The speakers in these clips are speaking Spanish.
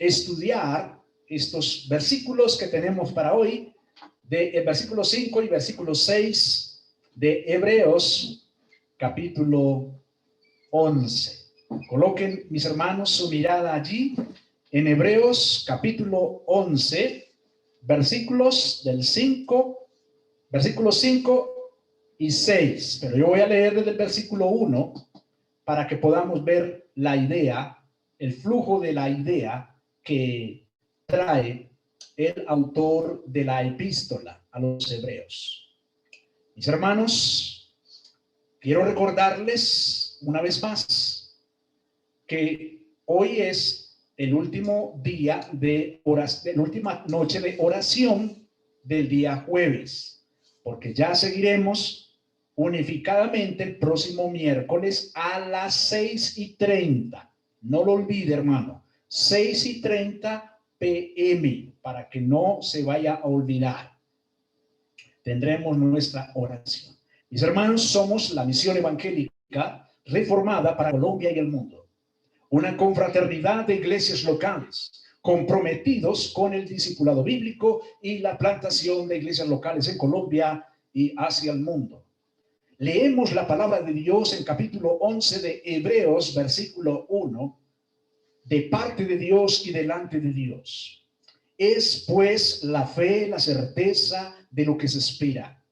estudiar estos versículos que tenemos para hoy, el versículo 5 y versículo 6 de Hebreos, capítulo 11. Coloquen, mis hermanos, su mirada allí en Hebreos, capítulo 11, versículos 5 y 6. Pero yo voy a leer desde el versículo 1 para que podamos ver la idea, el flujo de la idea que trae el autor de la epístola a los hebreos. Mis hermanos, quiero recordarles una vez más que hoy es el último día de oración, la última noche de oración del día jueves, porque ya seguiremos unificadamente el próximo miércoles a las 6:30. No lo olvide, hermano, 6:30 p.m. para que no se vaya a olvidar. Tendremos nuestra oración. Mis hermanos, somos la Misión Evangélica Reformada para Colombia y el mundo, una confraternidad de iglesias locales comprometidos con el discipulado bíblico y la plantación de iglesias locales en Colombia y hacia el mundo. Leemos la palabra de Dios en capítulo 11 de Hebreos, versículo 1, de parte de Dios y delante de Dios. Es pues la fe, la certeza de lo que se espera,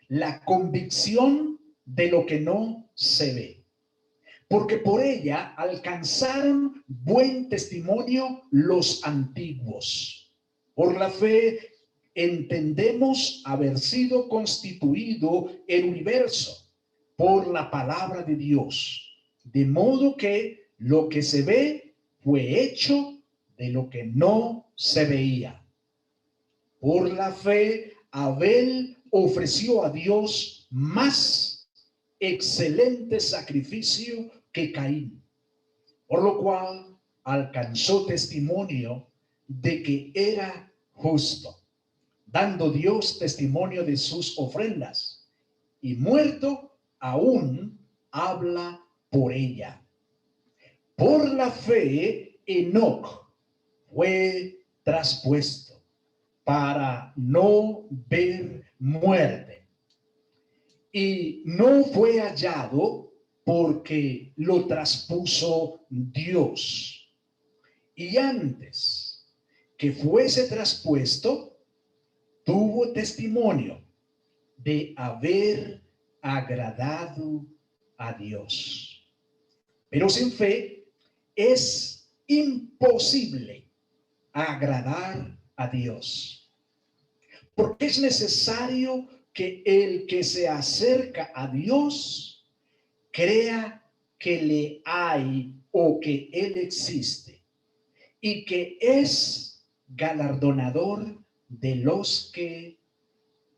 la convicción de lo que no se ve. Porque por ella alcanzaron buen testimonio los antiguos. Por la fe entendemos haber sido constituido el universo por la palabra de Dios, de modo que lo que se ve fue hecho de lo que no se veía. Por la fe, Abel ofreció a Dios más excelente sacrificio que Caín, por lo cual alcanzó testimonio de que era justo, dando Dios testimonio de sus ofrendas, y muerto aún habla por ella. Por la fe, Enoc fue traspuesto para no ver muerte, y no fue hallado porque lo traspuso Dios. Y antes que fuese traspuesto, tuvo testimonio de haber agradado a Dios. Pero sin fe es imposible agradar a Dios, porque es necesario que el que se acerca a Dios crea que le hay o que Él existe y que es galardonador de los que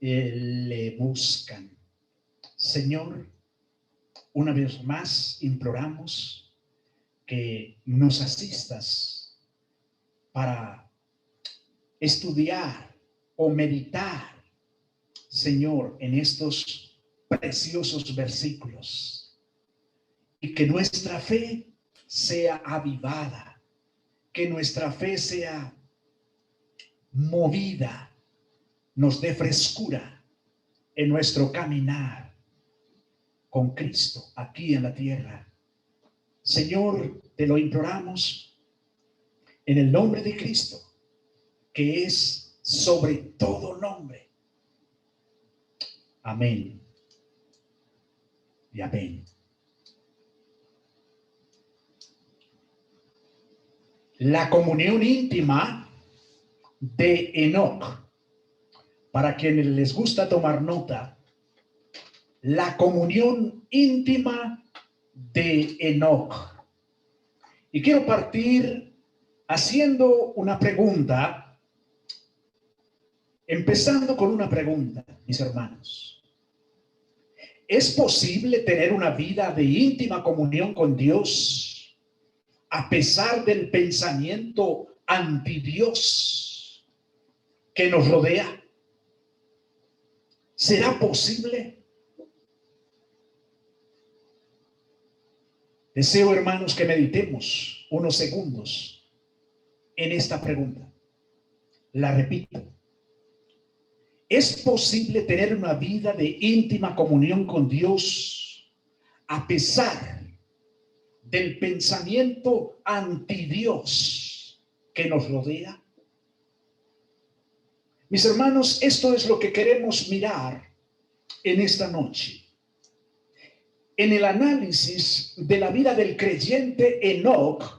le buscan. Señor, una vez más imploramos que nos asistas para estudiar o meditar, Señor, en estos preciosos versículos, y que nuestra fe sea avivada, que nuestra fe sea movida, nos dé frescura en nuestro caminar con Cristo aquí en la tierra. Señor, te lo imploramos en el nombre de Cristo, que es sobre todo nombre. Amén y amén. La comunión íntima de Enoc. Para quienes les gusta tomar nota, la comunión íntima de Enoc. Y quiero partir haciendo una pregunta, empezando con una pregunta, mis hermanos. ¿Es posible tener una vida de íntima comunión con Dios a pesar del pensamiento anti-Dios que nos rodea? ¿Será posible? Deseo, hermanos, que meditemos unos segundos en esta pregunta. La repito. ¿Es posible tener una vida de íntima comunión con Dios a pesar del pensamiento anti-Dios que nos rodea? Mis hermanos, esto es lo que queremos mirar en esta noche. En el análisis de la vida del creyente Enoc,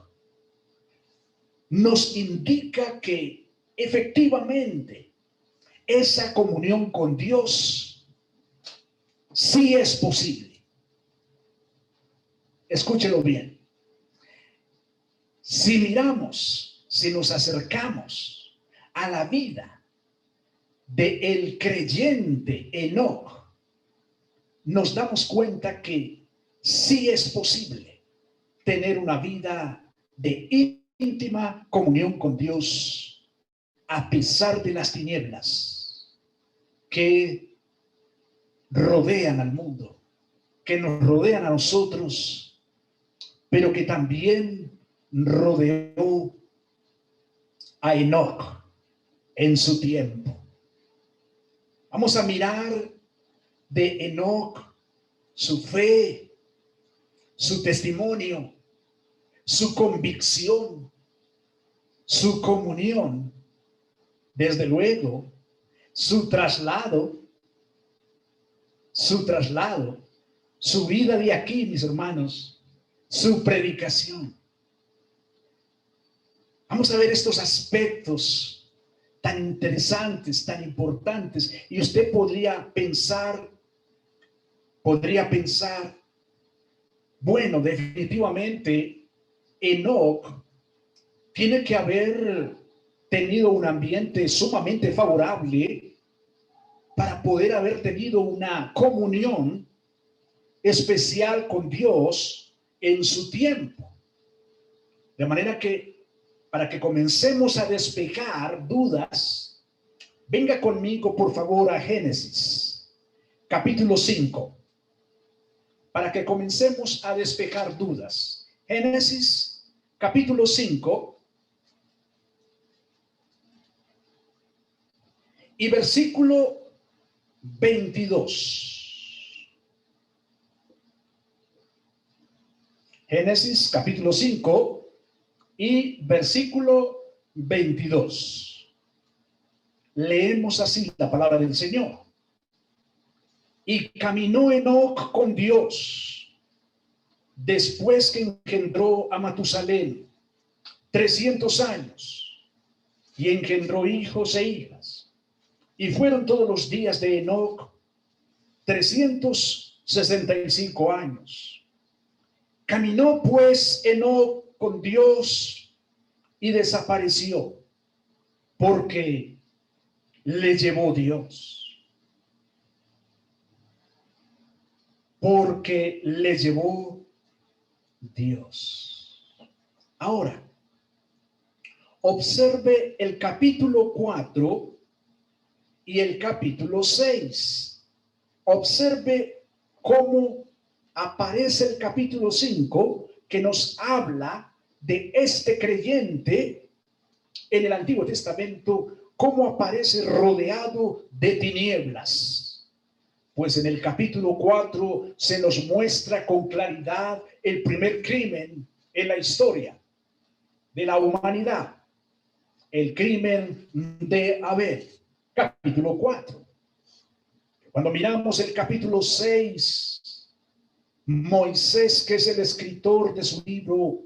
nos indica que efectivamente esa comunión con Dios sí es posible. Escúchelo bien. Si miramos, si nos acercamos a la vida del creyente Enoc, nos damos cuenta que sí es posible tener una vida de íntima comunión con Dios a pesar de las tinieblas que rodean al mundo, que nos rodean a nosotros, pero que también rodeó a Enoc en su tiempo. Vamos a mirar de Enoc su fe, su testimonio, su convicción, su comunión, desde luego, su traslado, su vida de aquí, mis hermanos, su predicación. Vamos a ver estos aspectos tan interesantes, tan importantes, y usted podría pensar, bueno, definitivamente Enoc tiene que haber tenido un ambiente sumamente favorable para poder haber tenido una comunión especial con Dios en su tiempo. De manera que, para que comencemos a despejar dudas, venga conmigo por favor a Génesis, capítulo 5, para que comencemos a despejar dudas. Génesis, capítulo 5, y versículo 22. Génesis capítulo 5 y versículo 22. Leemos así la palabra del Señor. Y caminó Enoc con Dios después que engendró a Matusalén 300 años y engendró hijos e hijas. Y fueron todos los días de Enoc 365 años. Caminó pues Enoc con Dios y desapareció, porque le llevó Dios. Porque le llevó Dios. Ahora, observe el capítulo 4 y el capítulo 6. Observe cómo aparece el capítulo 5, que nos habla de este creyente en el Antiguo Testamento, cómo aparece rodeado de tinieblas. Pues en el capítulo 4 se nos muestra con claridad el primer crimen en la historia de la humanidad, el crimen de Abel. Capítulo 4. Cuando miramos el capítulo 6, Moisés, que es el escritor de su libro,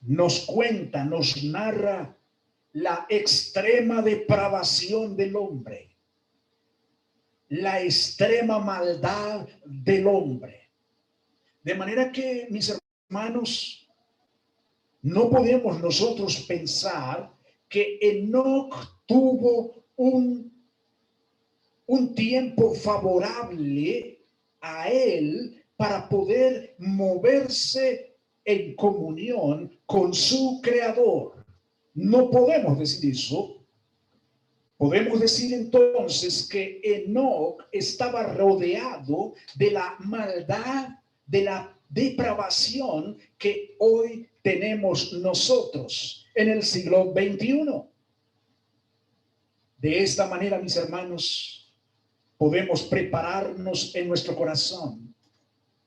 nos cuenta, nos narra la extrema depravación del hombre, la extrema maldad del hombre. De manera que, mis hermanos, no podemos nosotros pensar que Enoc tuvo un tiempo favorable a él para poder moverse en comunión con su creador. No podemos decir eso. Podemos decir entonces que Enoc estaba rodeado de la maldad, de la depravación que hoy tenemos nosotros. en el siglo XXI. De esta manera, mis hermanos, podemos prepararnos en nuestro corazón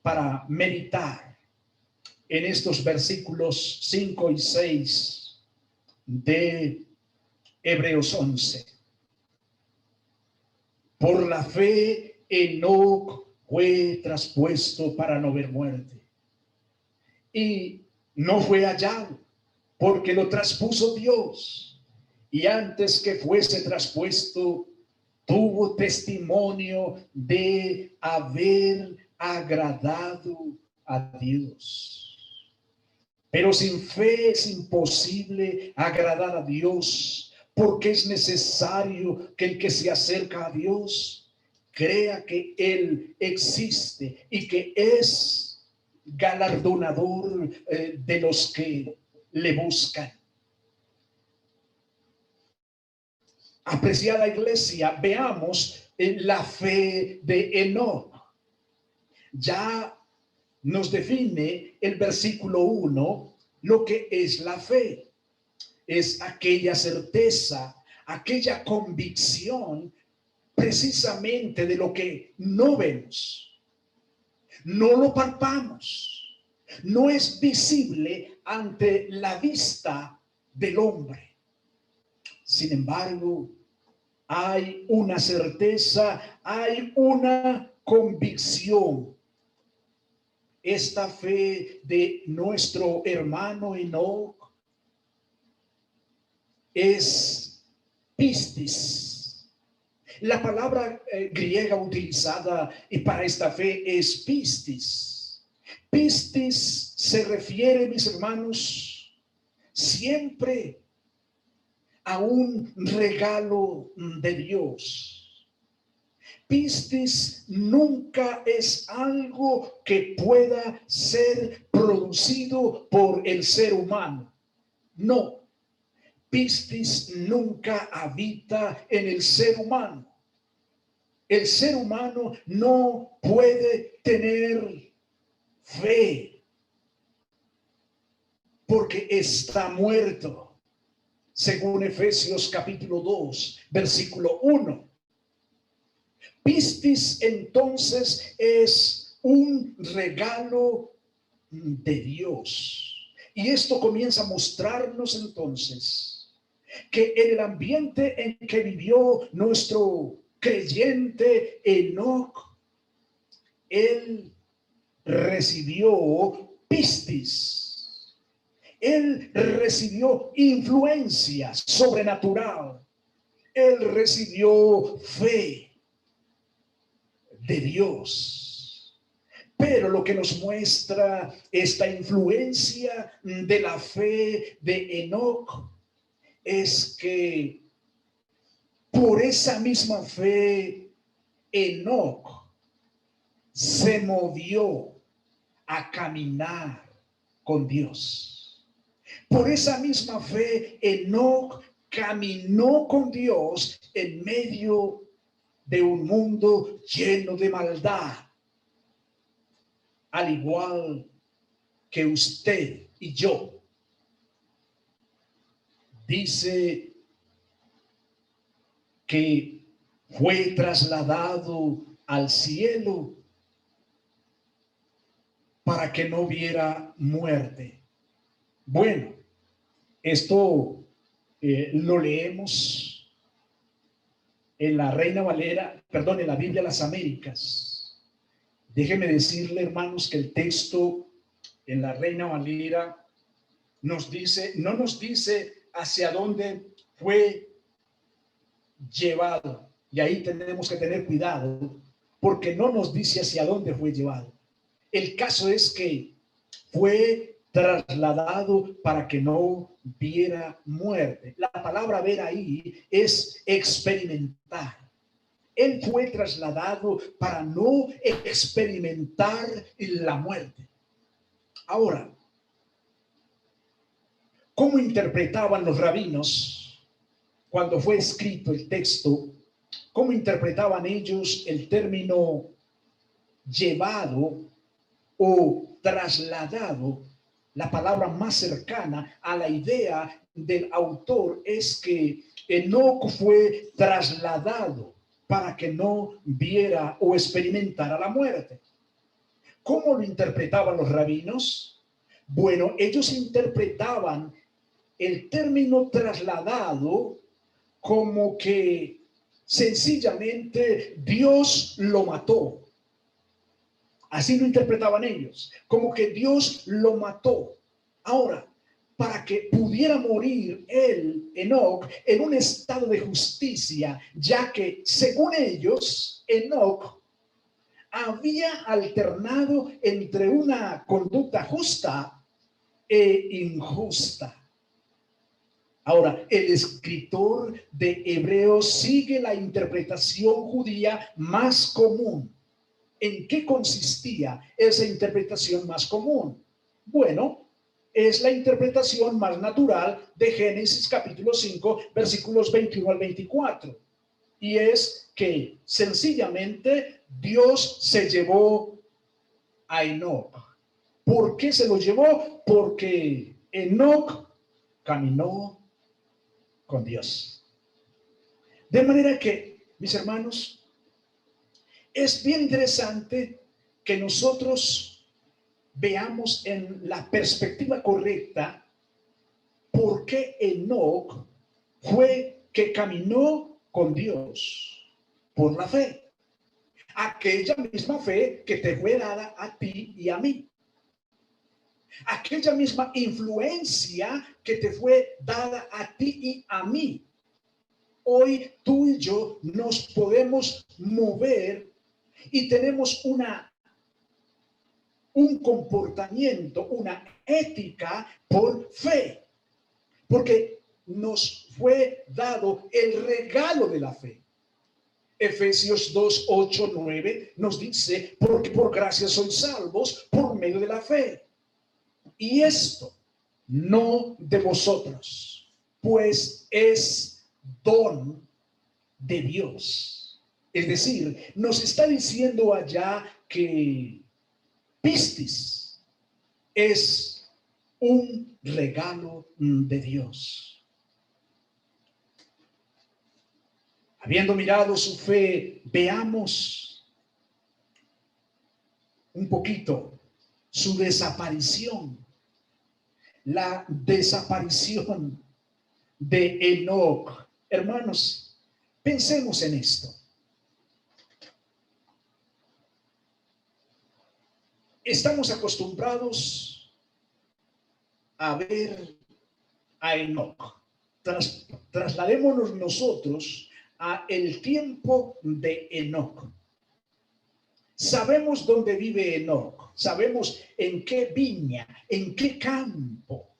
para meditar en estos versículos 5 y 6 de Hebreos 11. Por la fe, Enoc fue traspuesto para no ver muerte. Y no fue hallado, porque lo traspuso Dios. Y antes que fuese traspuesto, tuvo testimonio de haber agradado a Dios. Pero sin fe es imposible agradar a Dios, porque es necesario que el que se acerca a Dios crea que Él existe y que es galardonador de los que le buscan. Apreciada iglesia, veamos la fe de Enoc. Ya nos define el versículo 1 lo que es la fe. Es aquella certeza, aquella convicción precisamente de lo que no vemos, no lo palpamos, no es visible ante la vista del hombre. Sin embargo, hay una certeza, hay una convicción. Esta fe de nuestro hermano Enoc es pistis. La palabra griega utilizada para esta fe es pistis. Pistis se refiere, mis hermanos, siempre a un regalo de Dios. Pistis nunca es algo que pueda ser producido por el ser humano. No. Pistis nunca habita en el ser humano. El ser humano no puede tener fe porque está muerto. Según Efesios capítulo 2, versículo 1. Pistis entonces es un regalo de Dios. Y esto comienza a mostrarnos entonces que en el ambiente en que vivió nuestro creyente Enoc, él recibió pistis. Él recibió influencia sobrenatural. Él recibió fe de Dios. Pero lo que nos muestra esta influencia de la fe de Enoc es que por esa misma fe Enoc se movió a caminar con Dios. Por esa misma fe Enoc caminó con Dios en medio de un mundo lleno de maldad, al igual que usted y yo. Dice que fue trasladado al cielo para que no hubiera muerte. Bueno, esto lo leemos en la Reina Valera, perdón, en la Biblia de las Américas. Déjeme decirle, hermanos, que el texto en la Reina Valera nos dice, no nos dice hacia dónde fue llevado. Y ahí tenemos que tener cuidado, porque no nos dice hacia dónde fue llevado. El caso es que fue trasladado para que no viera muerte. La palabra ver ahí es experimentar. Él fue trasladado para no experimentar la muerte. Ahora, ¿cómo interpretaban los rabinos cuando fue escrito el texto? ¿Cómo interpretaban ellos el término llevado o trasladado la palabra más cercana a la idea del autor es que Enoc fue trasladado para que no viera o experimentara la muerte. ¿Cómo lo interpretaban los rabinos? Bueno, ellos interpretaban el término trasladado como que sencillamente Dios lo mató. Así lo interpretaban ellos, como que Dios lo mató. Ahora, para que pudiera morir él, Enoc, en un estado de justicia, ya que según ellos, Enoc había alternado entre una conducta justa e injusta. Ahora, el escritor de Hebreos sigue la interpretación judía más común. ¿En qué consistía esa interpretación más común? Bueno, es la interpretación más natural de Génesis capítulo 5, versículos 21 al 24. Y es que sencillamente Dios se llevó a Enoc. ¿Por qué se lo llevó? Porque Enoc caminó con Dios. De manera que, mis hermanos, es bien interesante que nosotros veamos en la perspectiva correcta por qué Enoc fue que caminó con Dios por la fe. Aquella misma fe que te fue dada a ti y a mí. Aquella misma influencia que te fue dada a ti y a mí. Hoy tú y yo nos podemos mover y tenemos un comportamiento, una ética por fe, porque nos fue dado el regalo de la fe. Efesios 2, 8, 9 nos dice, porque por gracia sois salvos por medio de la fe. Y esto no de vosotros, pues es don de Dios. Es decir, nos está diciendo allá que pistis es un regalo de Dios. Habiendo mirado su fe, veamos un poquito su desaparición, la desaparición de Enoc. Hermanos, pensemos en esto. Estamos acostumbrados a ver a Enoc. Trasladémonos nosotros a el tiempo de Enoc. Sabemos dónde vive Enoc, sabemos en qué viña, en qué campo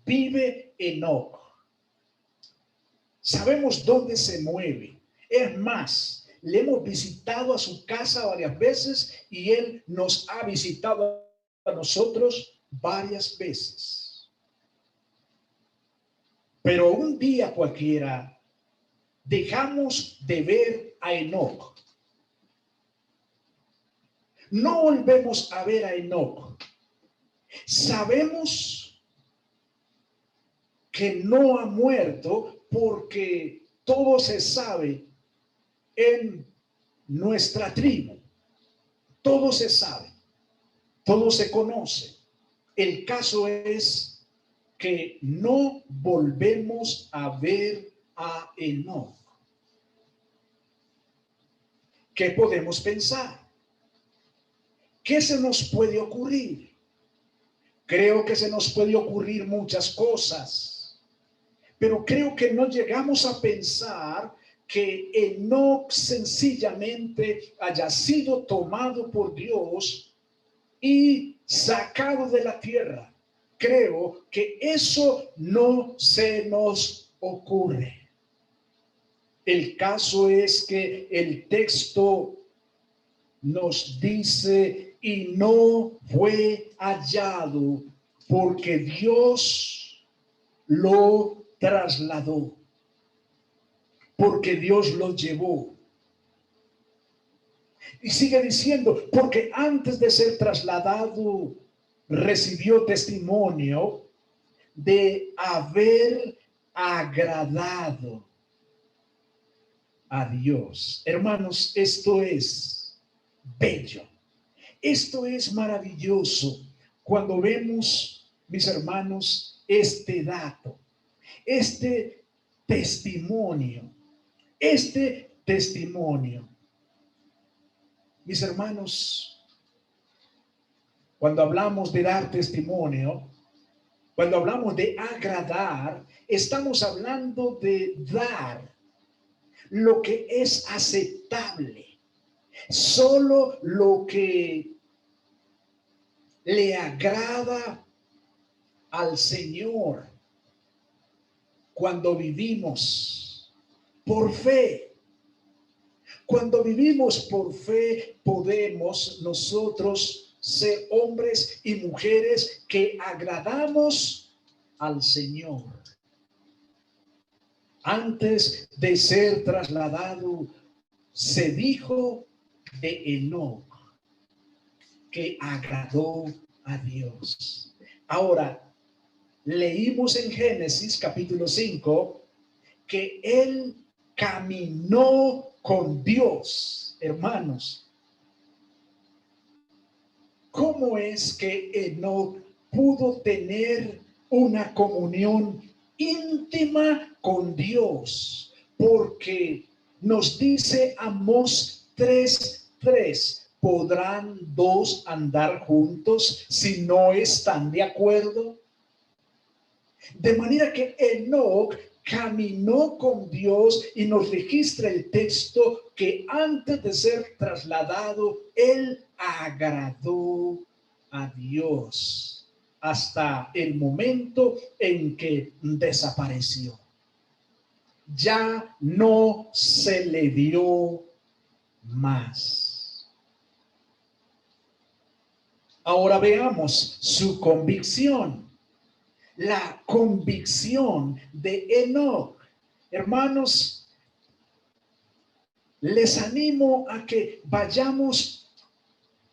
vive Enoc. Sabemos dónde se mueve. Es más, le hemos visitado a su casa varias veces y él nos ha visitado a nosotros varias veces. Pero un día cualquiera dejamos de ver a Enoc. No volvemos a ver a Enoc. Sabemos que no ha muerto porque todo se sabe en nuestra tribu. Todo se sabe, todo se conoce. El caso es que no volvemos a ver a Enoc. ¿Qué podemos pensar? ¿Qué se nos puede ocurrir? Creo que se nos puede ocurrir muchas cosas, pero creo que no llegamos a pensar que Enoc sencillamente haya sido tomado por Dios y sacado de la tierra. Creo que eso no se nos ocurre. El caso es que el texto nos dice, y no fue hallado porque Dios lo trasladó, porque Dios lo llevó. Y sigue diciendo, porque antes de ser trasladado recibió testimonio de haber agradado a Dios. Hermanos, esto es bello. Esto es maravilloso cuando vemos, mis hermanos, este dato, este testimonio, Mis hermanos, cuando hablamos de dar testimonio, cuando hablamos de agradar, estamos hablando de dar lo que es aceptable, solo lo que le agrada al Señor cuando vivimos por fe. Cuando vivimos por fe, podemos nosotros ser hombres y mujeres que agradamos al Señor. Antes de ser trasladado, se dijo de Enoc que agradó a Dios. Ahora, leímos en Génesis capítulo 5 que él caminó con Dios. Hermanos, ¿cómo es que Enoc pudo tener una comunión íntima con Dios? Porque nos dice Amós 3:3, ¿podrán dos andar juntos si no están de acuerdo? De manera que Enoc caminó con Dios y nos registra el texto que antes de ser trasladado, él agradó a Dios hasta el momento en que desapareció. Ya no se le vio más. Ahora veamos su convicción. La convicción de Enoc. Hermanos, les animo a que vayamos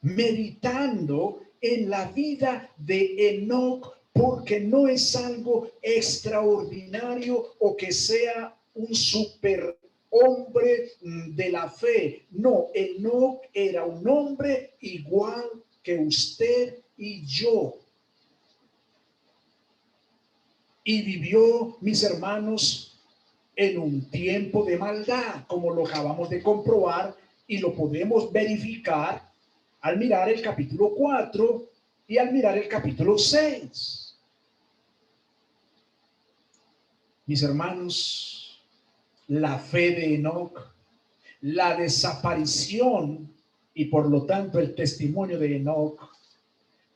meditando en la vida de Enoc, porque no es algo extraordinario o que sea un superhombre de la fe. No, Enoc era un hombre igual que usted y yo. Y vivió, mis hermanos, en un tiempo de maldad, como lo acabamos de comprobar y lo podemos verificar al mirar el capítulo 4 y al mirar el capítulo 6. Mis hermanos, la fe de Enoc, la desaparición y por lo tanto el testimonio de Enoc,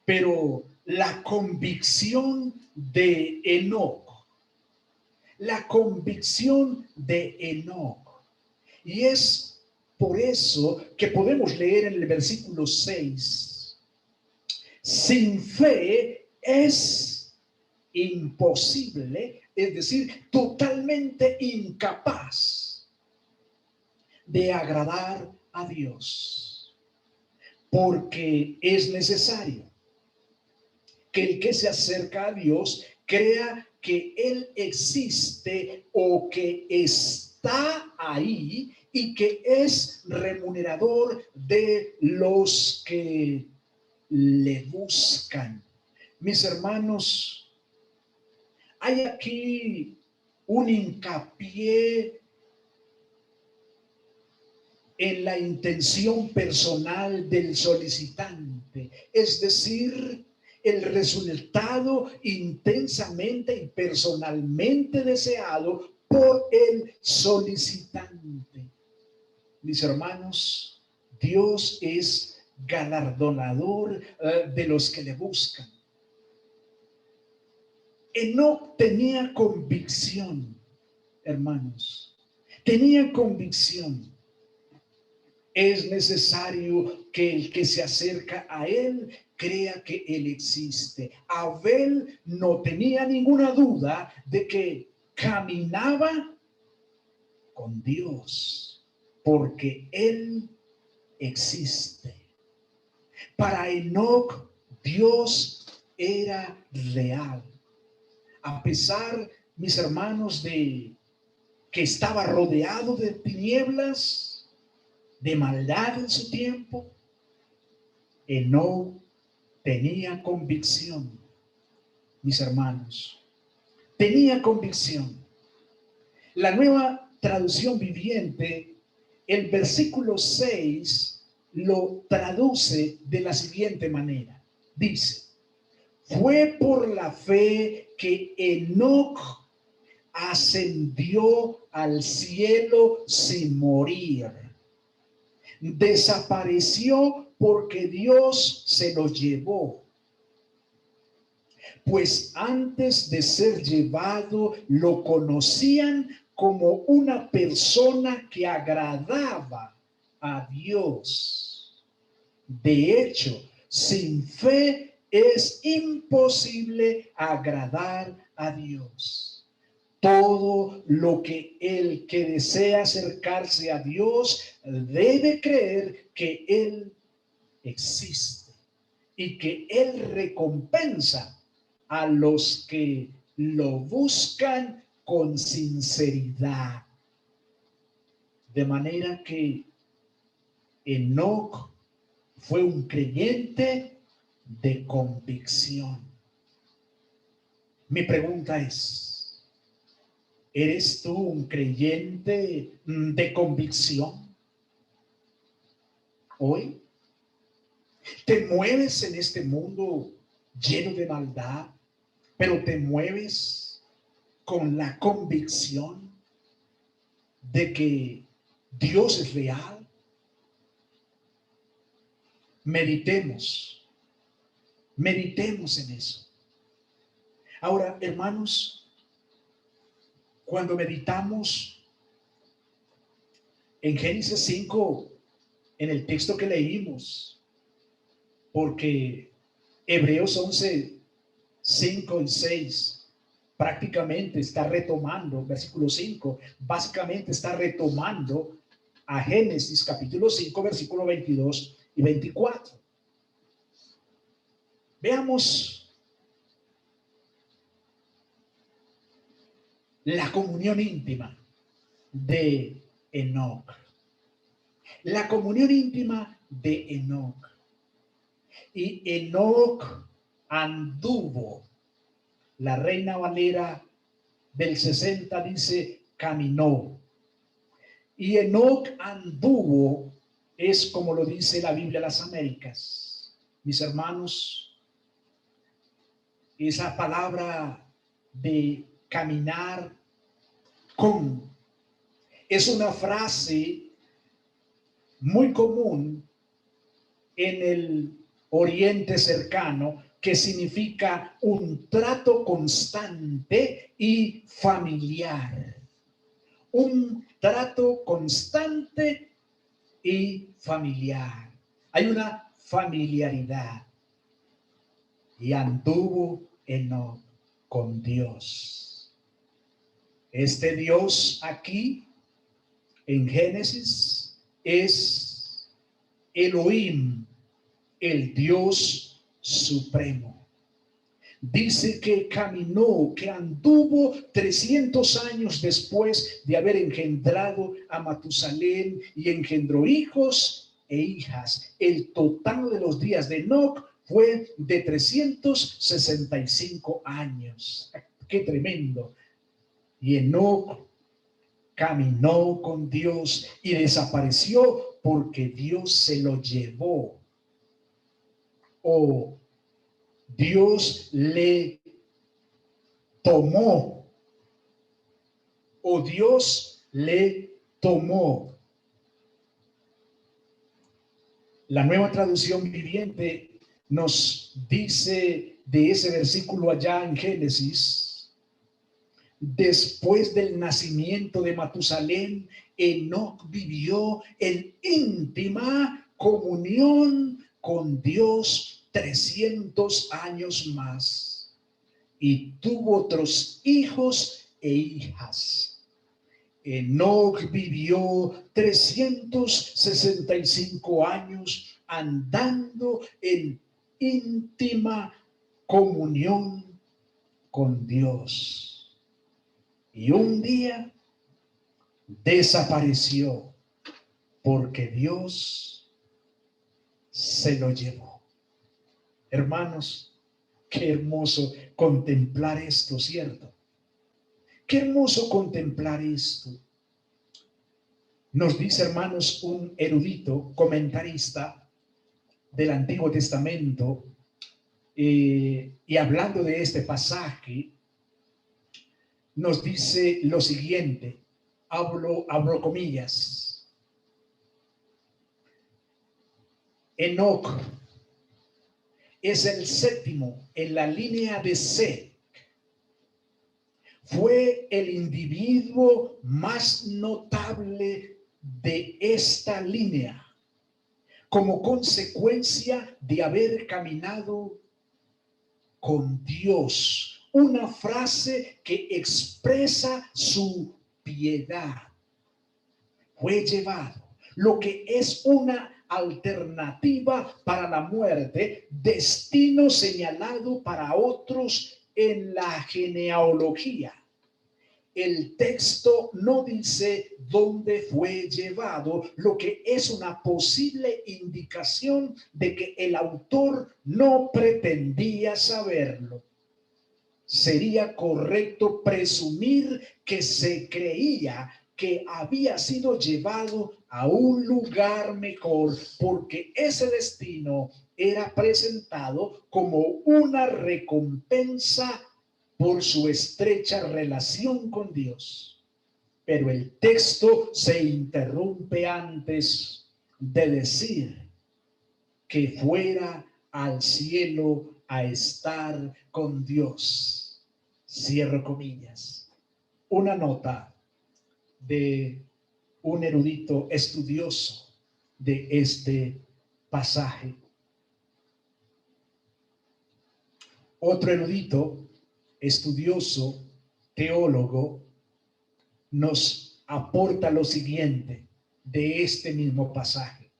pero la convicción de Enoc, la convicción de Enoc. Y es por eso que podemos leer en el versículo 6, sin fe es imposible, es decir, totalmente incapaz de agradar a Dios, porque es necesario que el que se acerca a Dios crea que Él existe o que está ahí y que es remunerador de los que le buscan. Mis hermanos, hay aquí un hincapié en la intención personal del solicitante, es decir, el resultado intensamente y personalmente deseado por el solicitante. Mis hermanos, Dios es galardonador de los que le buscan. Enoc tenía convicción, hermanos, tenía convicción. Es necesario que el que se acerca a él crea que él existe. Abel no tenía ninguna duda de que caminaba con Dios, porque él existe. Para Enoc, Dios era real. A pesar, mis hermanos, de que estaba rodeado de tinieblas, de maldad en su tiempo, Enoc tenía convicción, mis hermanos. Tenía convicción. La Nueva Traducción Viviente, el versículo 6 lo traduce de la siguiente manera. Dice: fue por la fe que Enoc ascendió al cielo sin morir. Desapareció porque Dios se lo llevó. Pues antes de ser llevado lo conocían como una persona que agradaba a Dios. De hecho, sin fe es imposible agradar a Dios. Todo lo que el que desea acercarse a Dios debe creer que Él existe y que Él recompensa a los que lo buscan con sinceridad. De manera que Enoc fue un creyente de convicción. Mi pregunta es: ¿eres tú un creyente de convicción hoy? ¿Te mueves en este mundo lleno de maldad, pero te mueves con la convicción de que Dios es real? Meditemos en eso. Ahora, hermanos, cuando meditamos en Génesis 5, en el texto que leímos, porque Hebreos 11, 5 y 6 prácticamente está retomando, versículo 5, básicamente está retomando a Génesis capítulo 5, versículo 22 y 24. Veamos la comunión íntima de Enoc. La comunión íntima de Enoc. Y Enoc anduvo. La Reina Valera del 60 dice caminó. Y Enoc anduvo es como lo dice la Biblia de las Américas. Mis hermanos, esa palabra de caminar con es una frase muy común en el Oriente cercano que significa un trato constante y familiar. Un trato constante y familiar. Hay una familiaridad. Y anduvo Enoc con Dios. Este Dios aquí en Génesis es Elohim, el Dios supremo. Dice que caminó, que anduvo 300 años después de haber engendrado a Matusalén y engendró hijos e hijas. El total de los días de Enoc fue de 365 años. ¡Qué tremendo! Y Enoc caminó con Dios y desapareció porque Dios se lo llevó. O Dios le tomó. O Dios le tomó. La Nueva Traducción Viviente nos dice de ese versículo allá en Génesis: después del nacimiento de Matusalén, Enoc vivió en íntima comunión con Dios 300 años más y tuvo otros hijos e hijas. Enoc vivió 365 años andando en íntima comunión con Dios. Y un día desapareció porque Dios se lo llevó. Hermanos, qué hermoso contemplar esto, ¿cierto? Qué hermoso contemplar esto. Nos dice, hermanos, un erudito comentarista del Antiguo Testamento, y hablando de este pasaje, nos dice lo siguiente, abro comillas: Enoc es el séptimo en la línea de Set. Fue el individuo más notable de esta línea, como consecuencia de haber caminado con Dios. Una frase que expresa su piedad. Fue llevado, lo que es una alternativa para la muerte, destino señalado para otros en la genealogía. El texto no dice dónde fue llevado, lo que es una posible indicación de que el autor no pretendía saberlo. Sería correcto presumir que se creía que había sido llevado a un lugar mejor, porque ese destino era presentado como una recompensa por su estrecha relación con Dios. Pero el texto se interrumpe antes de decir que fuera al cielo a estar con Dios. Cierro comillas. Una nota de un erudito estudioso de este pasaje. Otro erudito estudioso, teólogo, nos aporta lo siguiente de este mismo pasaje.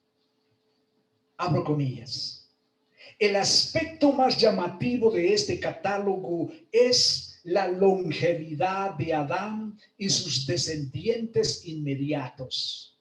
Abro comillas. El aspecto más llamativo de este catálogo es la longevidad de Adán y sus descendientes inmediatos.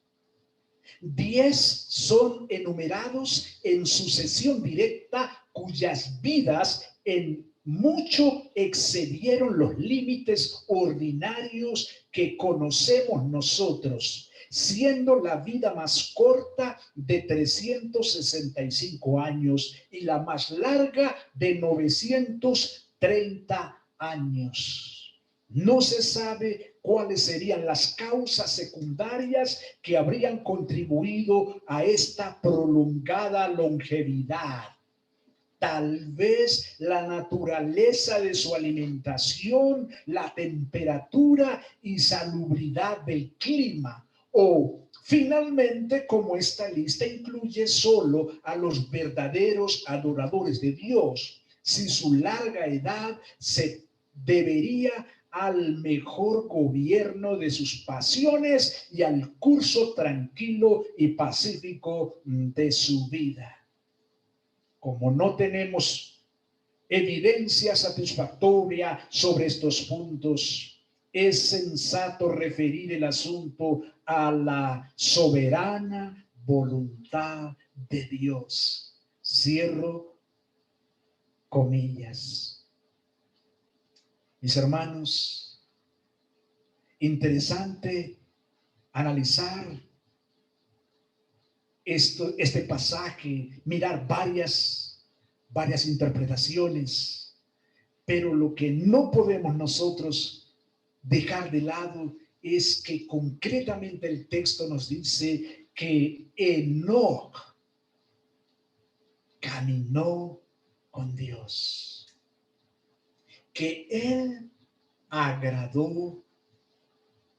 10 son enumerados en sucesión directa, cuyas vidas en mucho excedieron los límites ordinarios que conocemos nosotros, siendo la vida más corta de 365 años y la más larga de 930 años. No se sabe cuáles serían las causas secundarias que habrían contribuido a esta prolongada longevidad. Tal vez la naturaleza de su alimentación, la temperatura y salubridad del clima, o finalmente, como esta lista incluye solo a los verdaderos adoradores de Dios, si su larga edad se debería al mejor gobierno de sus pasiones y al curso tranquilo y pacífico de su vida. Como no tenemos evidencia satisfactoria sobre estos puntos, es sensato referir el asunto a la soberana voluntad de Dios. Cierro comillas. Mis hermanos, interesante analizar este pasaje, mirar varias interpretaciones, pero lo que no podemos nosotros dejar de lado es que concretamente el texto nos dice que Enoc caminó con Dios, que él agradó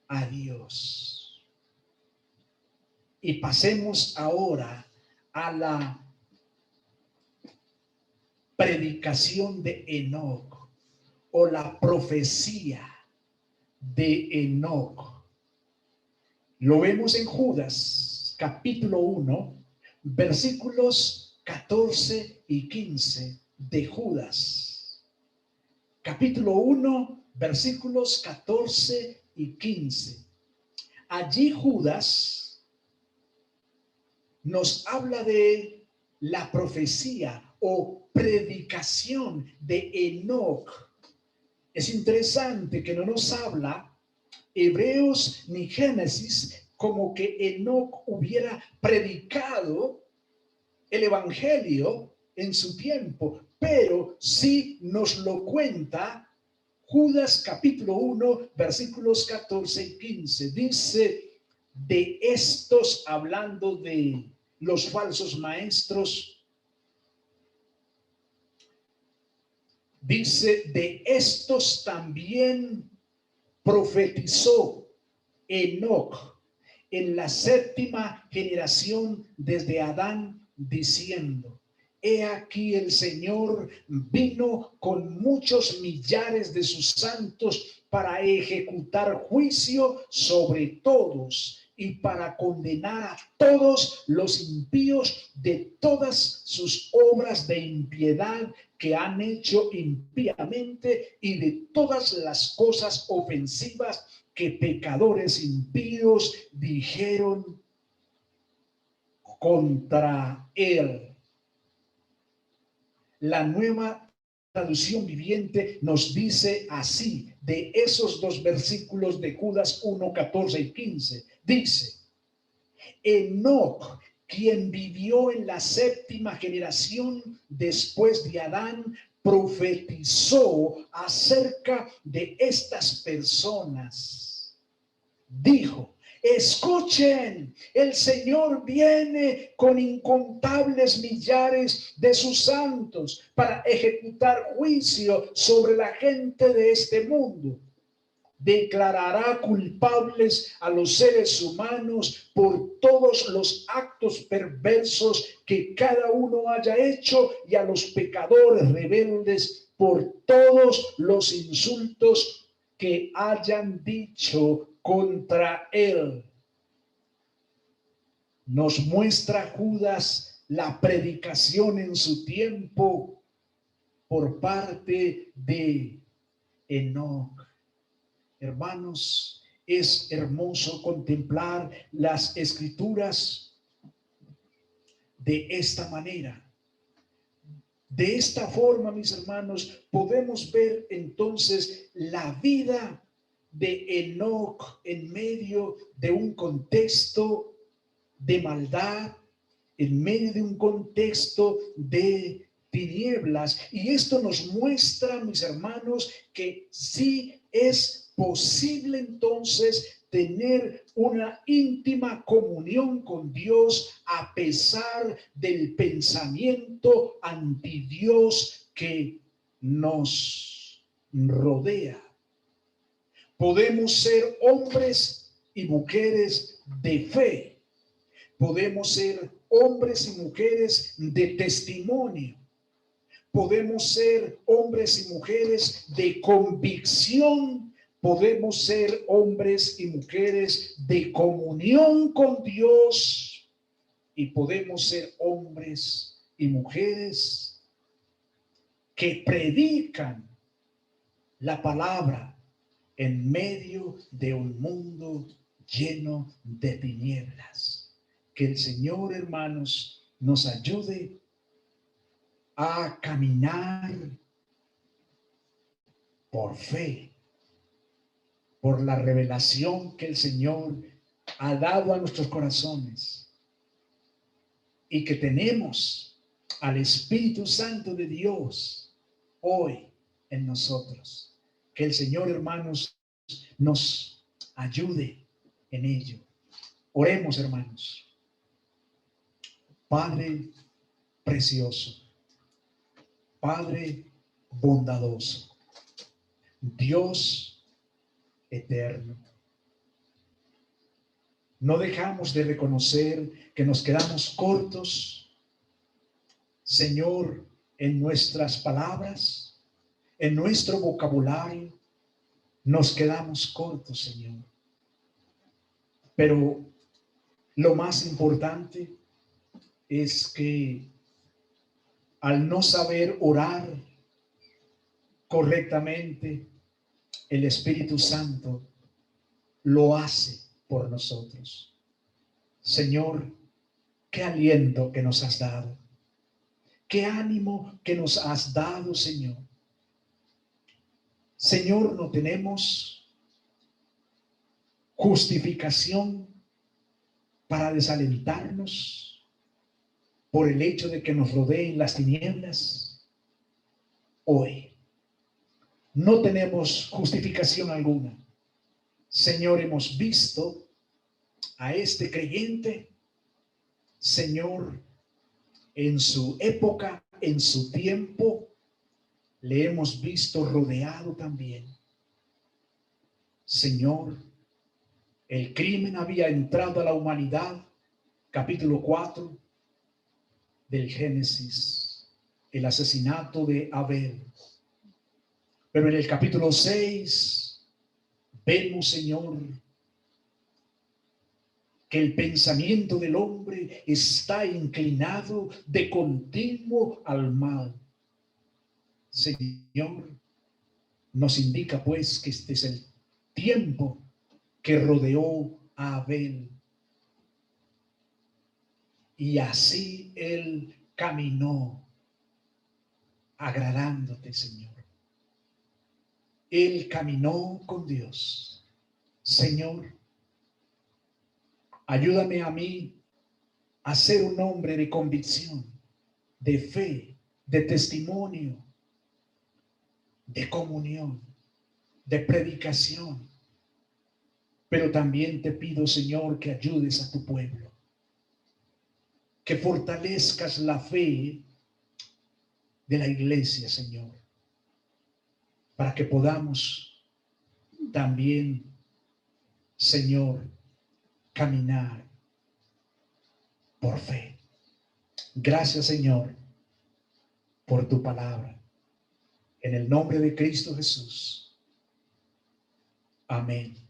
a Dios. Y pasemos ahora a la predicación de Enoc o la profecía de Enoc. Lo vemos en Judas, capítulo 1, versículos 14 y 15 de Judas. capítulo 1, versículos 14 y 15. Allí Judas nos habla de la profecía o predicación de Enoc. Es interesante que no nos habla Hebreos ni Génesis como que Enoc hubiera predicado el evangelio en su tiempo, pero sí nos lo cuenta Judas capítulo 1, versículos 14 y 15. Dice, de estos, hablando de los falsos maestros, dice, de estos también profetizó Enoc en la séptima generación desde Adán, diciendo, he aquí el Señor vino con muchos millares de sus santos para ejecutar juicio sobre todos y para condenar a todos los impíos de todas sus obras de impiedad que han hecho impíamente y de todas las cosas ofensivas que pecadores impíos dijeron contra él. La Nueva Traducción Viviente nos dice así, de esos dos versículos de Judas 1, 14 y 15, dice, Enoc, quien vivió en la séptima generación después de Adán, profetizó acerca de estas personas. Dijo, escuchen, el Señor viene con incontables millares de sus santos para ejecutar juicio sobre la gente de este mundo. Declarará culpables a los seres humanos por todos los actos perversos que cada uno haya hecho y a los pecadores rebeldes por todos los insultos que hayan dicho contra él. Nos muestra Judas la predicación en su tiempo por parte de Enoc. Hermanos, es hermoso contemplar las escrituras de esta manera. De esta forma, mis hermanos, podemos ver entonces la vida de Enoc en medio de un contexto de maldad, en medio de un contexto de tinieblas. Y esto nos muestra, mis hermanos, que sí es posible entonces tener una íntima comunión con Dios a pesar del pensamiento anti Dios que nos rodea. Podemos ser hombres y mujeres de fe. Podemos ser hombres y mujeres de testimonio. Podemos ser hombres y mujeres de convicción. Podemos ser hombres y mujeres de comunión con Dios. Y podemos ser hombres y mujeres que predican la palabra en medio de un mundo lleno de tinieblas. Que el Señor, hermanos, nos ayude a caminar por fe, por la revelación que el Señor ha dado a nuestros corazones y que tenemos al Espíritu Santo de Dios hoy en nosotros. Que el Señor, hermanos, nos ayude en ello. Oremos, hermanos. Padre precioso, Padre bondadoso, Dios eterno, no dejamos de reconocer que nos quedamos cortos, Señor, en nuestras palabras, en nuestro vocabulario, nos quedamos cortos, Señor. Pero lo más importante es que al no saber orar, correctamente, el Espíritu Santo lo hace por nosotros. Señor, qué aliento que nos has dado. Qué ánimo que nos has dado, Señor. Señor, no tenemos justificación para desalentarnos por el hecho de que nos rodeen las tinieblas. Hoy no tenemos justificación alguna. Señor, hemos visto a este creyente, Señor, en su época, en su tiempo, le hemos visto rodeado también. Señor, el crimen había entrado a la humanidad, capítulo 4 del Génesis, el asesinato de Abel. Pero en el capítulo 6 vemos, Señor, que el pensamiento del hombre está inclinado de continuo al mal. Señor, nos indica pues que este es el tiempo que rodeó a Abel. Y así él caminó agradándote, Señor. Él caminó con Dios. Señor, ayúdame a mí a ser un hombre de convicción, de fe, de testimonio, de comunión, de predicación. Pero también te pido, Señor, que ayudes a tu pueblo, que fortalezcas la fe de la iglesia, Señor, para que podamos también, Señor, caminar por fe. Gracias, Señor, por tu palabra. En el nombre de Cristo Jesús. Amén.